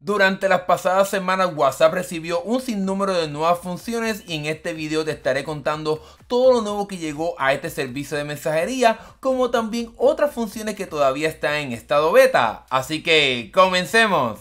Durante las pasadas semanas WhatsApp recibió un sinnúmero de nuevas funciones y en este video te estaré contando todo lo nuevo que llegó a este servicio de mensajería, como también otras funciones que todavía están en estado beta. Así que comencemos.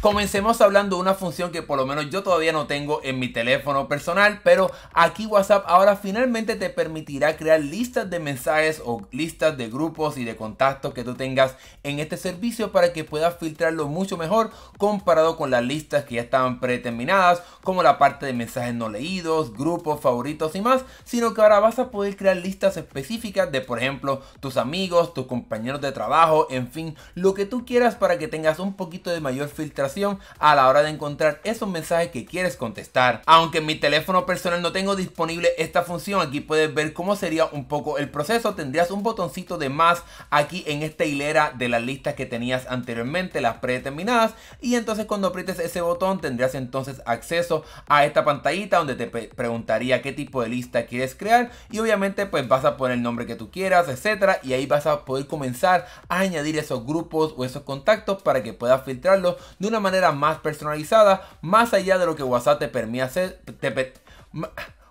Comencemos hablando de una función que por lo menos yo todavía no tengo en mi teléfono personal, pero aquí WhatsApp ahora finalmente te permitirá crear listas de mensajes o listas de grupos y de contactos que tú tengas en este servicio para que puedas filtrarlo mucho mejor comparado con las listas que ya estaban predeterminadas, como la parte de mensajes no leídos, grupos, favoritos y más, sino que ahora vas a poder crear listas específicas de, por ejemplo, tus amigos, tus compañeros de trabajo, en fin, lo que tú quieras para que tengas un poquito de mayor filtración a la hora de encontrar esos mensajes que quieres contestar. Aunque en mi teléfono personal no tengo disponible esta función, aquí puedes ver cómo sería un poco el proceso. Tendrías un botoncito de más aquí en esta hilera de las listas que tenías anteriormente, las predeterminadas, y entonces cuando aprietes ese botón tendrías entonces acceso a esta pantallita donde te preguntaría qué tipo de lista quieres crear y obviamente pues vas a poner el nombre que tú quieras, etcétera, y ahí vas a poder comenzar a añadir esos grupos o esos contactos para que puedas filtrarlos de una manera más personalizada, más allá de lo que WhatsApp te permite hacer,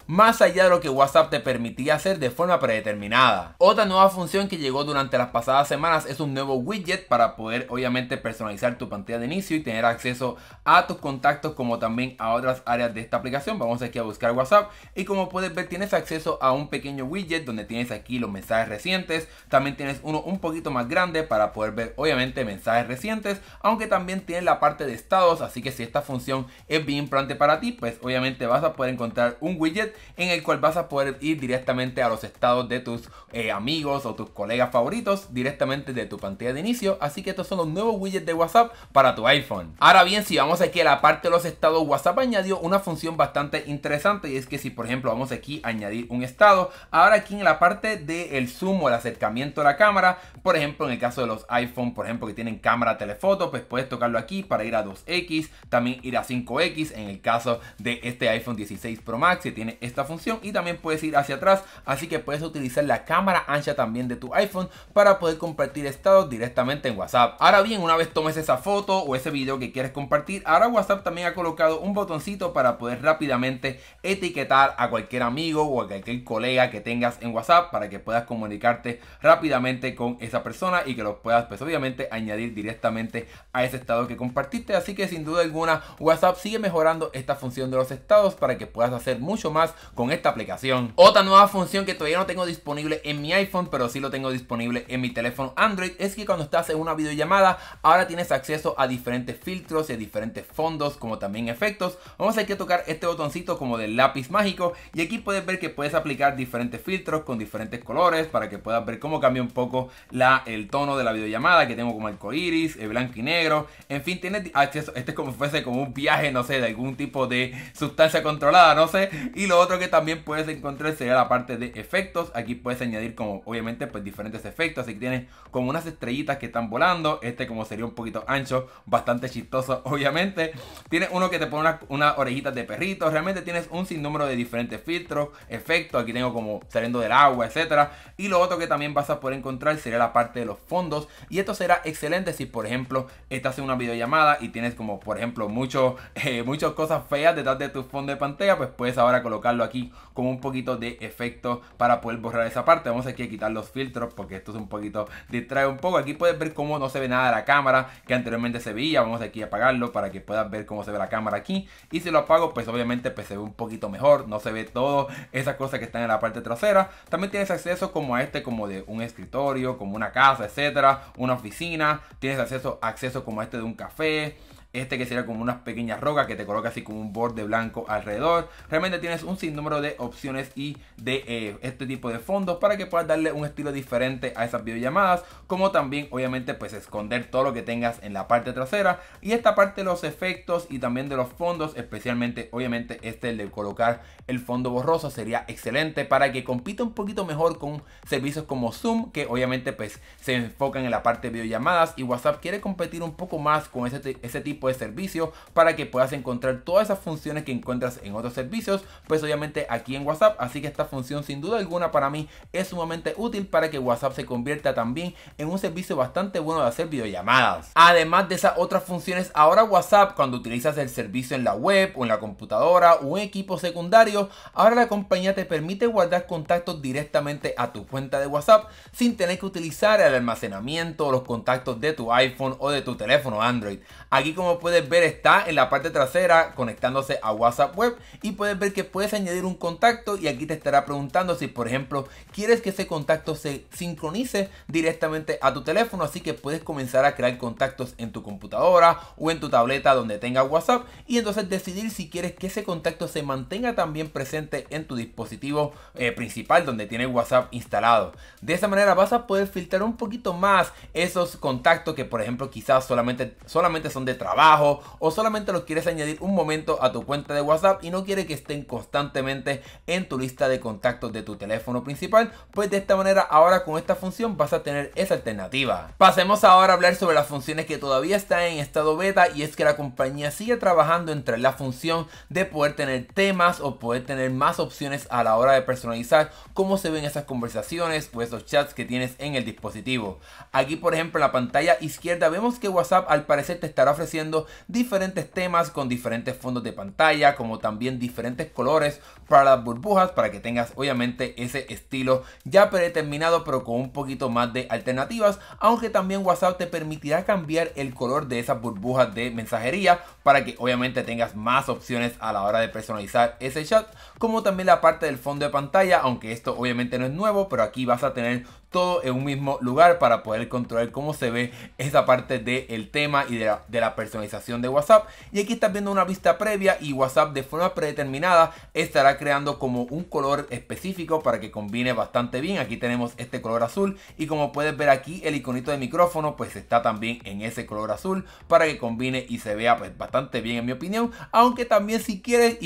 más allá de lo que WhatsApp te permitía hacer de forma predeterminada. Otra nueva función que llegó durante las pasadas semanas es un nuevo widget para poder obviamente personalizar tu pantalla de inicio y tener acceso a tus contactos como también a otras áreas de esta aplicación. Vamos aquí a buscar WhatsApp y como puedes ver tienes acceso a un pequeño widget donde tienes aquí los mensajes recientes. También tienes uno un poquito más grande para poder ver obviamente mensajes recientes, aunque también tienes la parte de estados, así que si esta función es bien importante para ti, pues obviamente vas a poder encontrar un widget en el cual vas a poder ir directamente a los estados de tus amigos o tus colegas favoritos directamente de tu pantalla de inicio. Así que estos son los nuevos widgets de WhatsApp para tu iPhone. Ahora bien, si vamos aquí a la parte de los estados, WhatsApp añadió una función bastante interesante y es que si por ejemplo vamos aquí a añadir un estado, ahora aquí en la parte del zoom o el acercamiento a la cámara, por ejemplo en el caso de los iPhone, por ejemplo que tienen cámara telefoto, pues puedes tocarlo aquí para ir a 2x, también ir a 5x en el caso de este iPhone 16 Pro Max que tiene esta función, y también puedes ir hacia atrás, así que puedes utilizar la cámara ancha también de tu iPhone para poder compartir estados directamente en WhatsApp. Ahora bien, una vez tomes esa foto o ese video que quieres compartir, ahora WhatsApp también ha colocado un botoncito para poder rápidamente etiquetar a cualquier amigo o a cualquier colega que tengas en WhatsApp para que puedas comunicarte rápidamente con esa persona y que los puedas pues obviamente añadir directamente a ese estado que compartiste. Así que sin duda alguna WhatsApp sigue mejorando esta función de los estados para que puedas hacer mucho más con esta aplicación. Otra nueva función que todavía no tengo disponible en mi iPhone, pero sí lo tengo disponible en mi teléfono Android, es que cuando estás en una videollamada ahora tienes acceso a diferentes filtros y a diferentes fondos como también efectos. Vamos a ir a tocar este botoncito como del lápiz mágico y aquí puedes ver que puedes aplicar diferentes filtros con diferentes colores para que puedas ver cómo cambia un poco el tono de la videollamada, que tengo como arcoiris, blanco y negro, en fin, tienes acceso, este es como fuese como un viaje, no sé, de algún tipo de sustancia controlada, no sé. Y lo otro que también puedes encontrar sería la parte de efectos. Aquí puedes añadir como obviamente pues diferentes efectos, así que tienes como unas estrellitas que están volando, este como sería un poquito ancho, bastante chistoso obviamente. Tienes uno que te pone unas orejitas de perrito, realmente tienes un sinnúmero de diferentes filtros, efectos, aquí tengo como saliendo del agua, etcétera. Y lo otro que también vas a poder encontrar sería la parte de los fondos, y esto será excelente si por ejemplo estás en una videollamada y tienes como por ejemplo muchas cosas feas detrás de tu fondo de pantalla, pues puedes ahora colocarlo aquí como un poquito de efecto para poder borrar esa parte. Vamos aquí a quitar los filtros porque esto es un poquito, distrae un poco. Aquí puedes ver cómo no se ve nada de la cámara que anteriormente se veía. Vamos aquí a apagarlo para que puedas ver cómo se ve la cámara aquí, y si lo apago pues obviamente pues se ve un poquito mejor, no se ve todo esas cosas que están en la parte trasera. También tienes acceso como a este como de un escritorio, como una casa, etcétera, una oficina. Tienes acceso como a este de un café, este que sería como unas pequeñas rocas que te coloca así como un borde blanco alrededor. Realmente tienes un sinnúmero de opciones y de este tipo de fondos para que puedas darle un estilo diferente a esas videollamadas, como también obviamente pues esconder todo lo que tengas en la parte trasera. Y esta parte de los efectos y también de los fondos, especialmente obviamente el de colocar el fondo borroso, sería excelente para que compita un poquito mejor con servicios como Zoom, que obviamente pues se enfocan en la parte de videollamadas, y WhatsApp quiere competir un poco más con ese tipo tipo de servicio para que puedas encontrar todas esas funciones que encuentras en otros servicios, pues obviamente aquí en WhatsApp. Así que esta función sin duda alguna para mí es sumamente útil para que WhatsApp se convierta también en un servicio bastante bueno de hacer videollamadas. Además de esas otras funciones, ahora WhatsApp, cuando utilizas el servicio en la web o en la computadora o en equipo secundario, ahora la compañía te permite guardar contactos directamente a tu cuenta de WhatsApp sin tener que utilizar el almacenamiento o los contactos de tu iPhone o de tu teléfono Android. Aquí, como puedes ver, está en la parte trasera conectándose a WhatsApp web y puedes ver que puedes añadir un contacto y aquí te estará preguntando si, por ejemplo, quieres que ese contacto se sincronice directamente a tu teléfono. Así que puedes comenzar a crear contactos en tu computadora o en tu tableta donde tenga WhatsApp y entonces decidir si quieres que ese contacto se mantenga también presente en tu dispositivo principal donde tienes WhatsApp instalado. De esa manera vas a poder filtrar un poquito más esos contactos que, por ejemplo, quizás solamente son de trabajo o solamente los quieres añadir un momento a tu cuenta de WhatsApp y no quieres que estén constantemente en tu lista de contactos de tu teléfono principal. Pues de esta manera, ahora con esta función vas a tener esa alternativa. Pasemos ahora a hablar sobre las funciones que todavía están en estado beta, y es que la compañía sigue trabajando en traer la función de poder tener temas o poder tener más opciones a la hora de personalizar cómo se ven esas conversaciones o esos chats que tienes en el dispositivo. Aquí, por ejemplo, en la pantalla izquierda vemos que WhatsApp al parecer te estará ofreciendo diferentes temas con diferentes fondos de pantalla, como también diferentes colores para las burbujas, para que tengas obviamente ese estilo ya predeterminado pero con un poquito más de alternativas, aunque también WhatsApp te permitirá cambiar el color de esas burbujas de mensajería para que obviamente tengas más opciones a la hora de personalizar ese chat, como también la parte del fondo de pantalla, aunque esto obviamente no es nuevo, pero aquí vas a tener todo en un mismo lugar para poder controlar cómo se ve esa parte del tema y de la personalización de WhatsApp. Y aquí estás viendo una vista previa y WhatsApp de forma predeterminada estará creando como un color específico para que combine bastante bien. Aquí tenemos este color azul y como puedes ver aquí el iconito de micrófono pues está también en ese color azul para que combine y se vea pues bastante bien, en mi opinión. Aunque también si quieres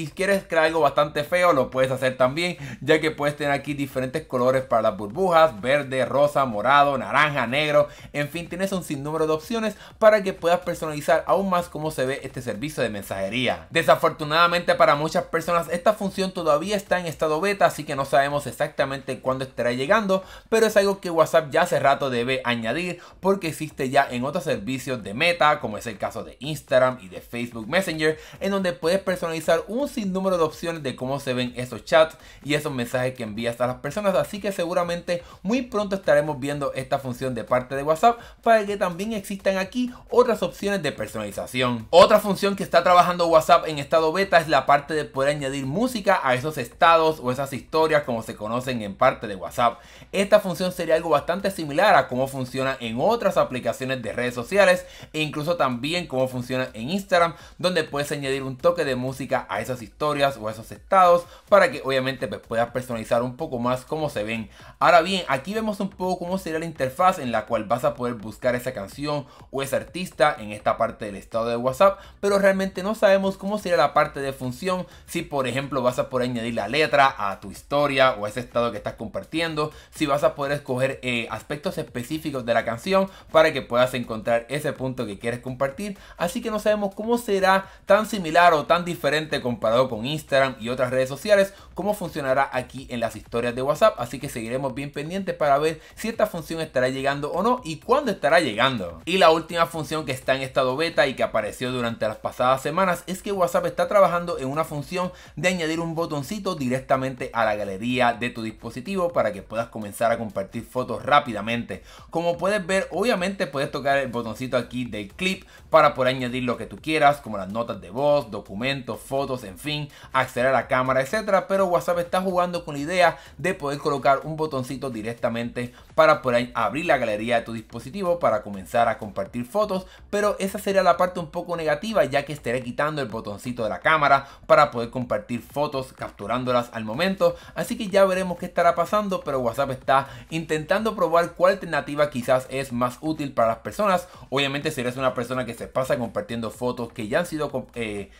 crear algo bastante feo lo puedes hacer también, ya que puedes tener aquí diferentes colores para las burbujas: verde, rosa, morado, naranja, negro. En fin, tienes un sinnúmero de opciones para que puedas personalizar aún más cómo se ve este servicio de mensajería. Desafortunadamente para muchas personas esta función todavía está en estado beta, así que no sabemos exactamente cuándo estará llegando, pero es algo que WhatsApp ya hace rato debe añadir porque existe ya en otros servicios de Meta, como es el caso de Instagram y de Facebook Messenger, en donde puedes personalizar un sinnúmero de opciones de cómo se ven esos chats y esos mensajes que envías a las personas. Así que seguramente muy pronto estaremos viendo esta función de parte de WhatsApp para que también existan aquí otras opciones de personalización. Otra función que está trabajando WhatsApp en estado beta es la parte de poder añadir música a esos estados o esas historias como se conocen en parte de WhatsApp. Esta función sería algo bastante similar a cómo funciona en otras aplicaciones de redes sociales e incluso también cómo funciona en Instagram, donde puedes añadir un toque de música a esas historias o a esos estados para que obviamente pues, puedas personalizar un poco más cómo se ven. Ahora bien, aquí vemos un poco cómo sería la interfaz en la cual vas a poder buscar esa canción o ese artista en esta parte del estado de WhatsApp, pero realmente no sabemos cómo sería la parte de función, si por ejemplo vas a poder añadir la letra a tu historia o a ese estado que estás compartiendo, si vas a poder escoger aspectos específicos de la canción para que puedas encontrar ese punto que quieres compartir. Así que no sabemos cómo será tan similar o tan diferente comparado con Instagram y otras redes sociales, cómo funcionará aquí en las historias de WhatsApp. Así que seguiremos bien pendientes para ver si esta función estará llegando o no y cuándo estará llegando. Y la última función que está en estado beta y que apareció durante las pasadas semanas es que WhatsApp está trabajando en una función de añadir un botoncito directamente a la galería de tu dispositivo para que puedas comenzar a compartir fotos rápidamente. Como puedes ver, obviamente puedes tocar el botoncito aquí del clip para poder añadir lo que tú quieras, como las notas de voz, documentos, fotos, en fin, acceder a la cámara, etcétera. Pero WhatsApp está jugando con la idea de poder colocar un botoncito directamente para poder abrir la galería de tu dispositivo para comenzar a compartir fotos, pero esa sería la parte un poco negativa, ya que estaré quitando el botoncito de la cámara para poder compartir fotos capturándolas al momento. Así que ya veremos qué estará pasando, pero WhatsApp está intentando probar cuál alternativa quizás es más útil para las personas. Obviamente si eres una persona que se pasa compartiendo fotos que ya han sido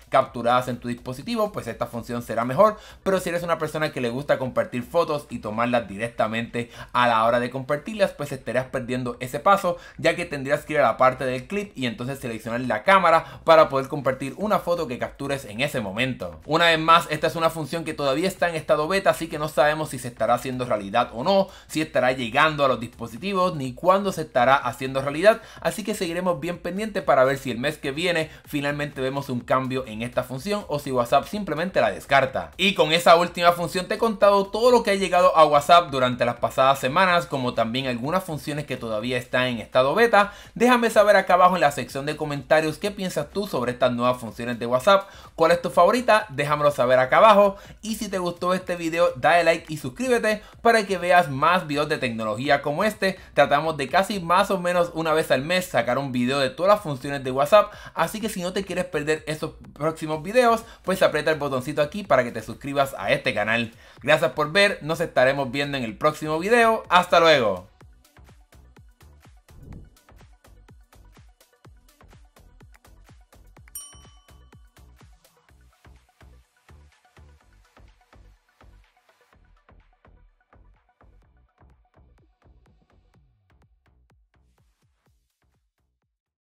capturadas en tu dispositivo, pues esta función será mejor, pero si eres una persona que le gusta compartir fotos y tomarlas directamente a la la hora de compartirlas, pues estarías perdiendo ese paso, ya que tendrías que ir a la parte del clip y entonces seleccionar la cámara para poder compartir una foto que captures en ese momento. Una vez más, esta es una función que todavía está en estado beta, así que no sabemos si se estará haciendo realidad o no, si estará llegando a los dispositivos, ni cuándo se estará haciendo realidad, así que seguiremos bien pendientes para ver si el mes que viene finalmente vemos un cambio en esta función o si WhatsApp simplemente la descarta. Y con esa última función te he contado todo lo que ha llegado a WhatsApp durante las pasadas semanas, como también algunas funciones que todavía están en estado beta. Déjame saber acá abajo en la sección de comentarios qué piensas tú sobre estas nuevas funciones de WhatsApp, cuál es tu favorita, déjamelo saber acá abajo, y si te gustó este video dale like y suscríbete para que veas más videos de tecnología como este. Tratamos de casi más o menos una vez al mes sacar un video de todas las funciones de WhatsApp, así que si no te quieres perder esos próximos videos, pues aprieta el botoncito aquí para que te suscribas a este canal. Gracias por ver, nos estaremos viendo en el próximo video, hasta luego.